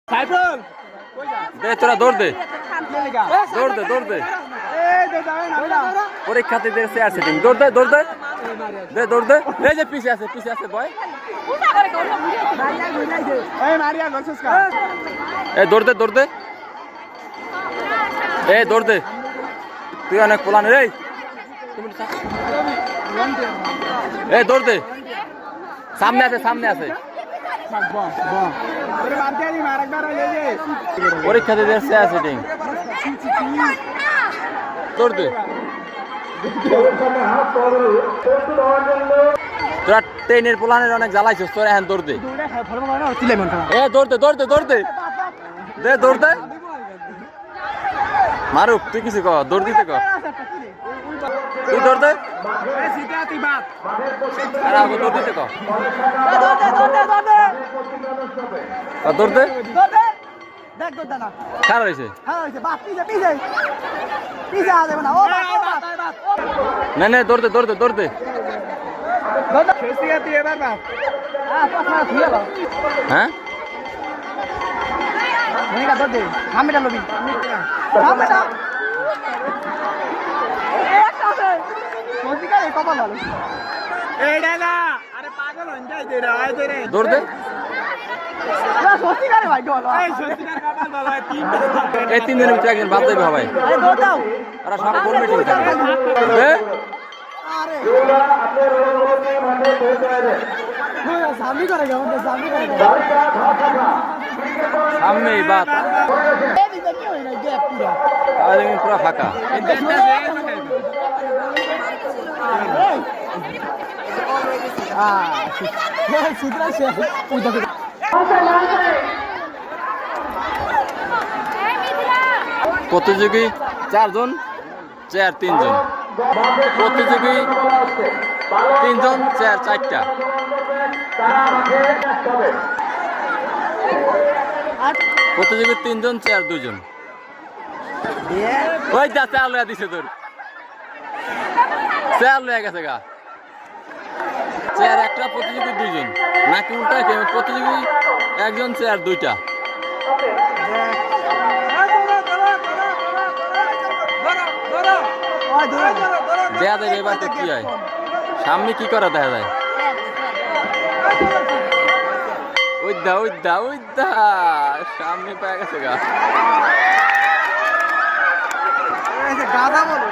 সাইফুল দে তোরা দৌড় দে দৌড় দে দৌড় দে পরীক্ষাতে দে চেয়ার সেটিং দৌড় দে দৌড় দে দে দৌড় দে এই যে পিছে আছে বয় এই দৌড় দে দৌড় দে এই দৌড় দে তুই অনেক পোলান রে এই দৌড় দে সামনে আছে পরীক্ষা দিতে চেয়ার সেটিং দৌড় দে তোরা ট্রেনের পোলানের অনেক জ্বালাইছিস তোরা এখন দৌড় দে দৌড় দে দৌড় দে দৌড় দে দে দৌড় দে মারুক তুই কিছু কর দৌড় দিতে কর তুই দৌড় দে দৌড় দিতে কর দৌড় দে খারাপ হয়েছে না না দৌড় দে দৌড় দে দৌড় দে হ্যাঁ দৌড় দে এই 3 দিনের ভিতরে একদিন বাদ দেবে হবে ওরা সব বোর্ড মিটিং থাকে সামনে বাত পুরা ফাঁকা প্রতিযোগী 4 জন চেয়ার 3 জন প্রতিযোগী 3 জন চেয়ার 4টা প্রতিযোগী 3 জন চেয়ার 2 জন ওই যা চেয়ার লয়া দিছে তোর চেয়ার লয়া গেছে গা চেয়ার একটা প্রতিযোগী 2 জন নাকি উল্টা প্রতিযোগী 1 জন চেয়ার 2টা দেয়া দেবে এবার তো কি হয় সামনে কি করা দেখা যায় ওইদা সামনে পায়ে গেছে গা গাধা বলো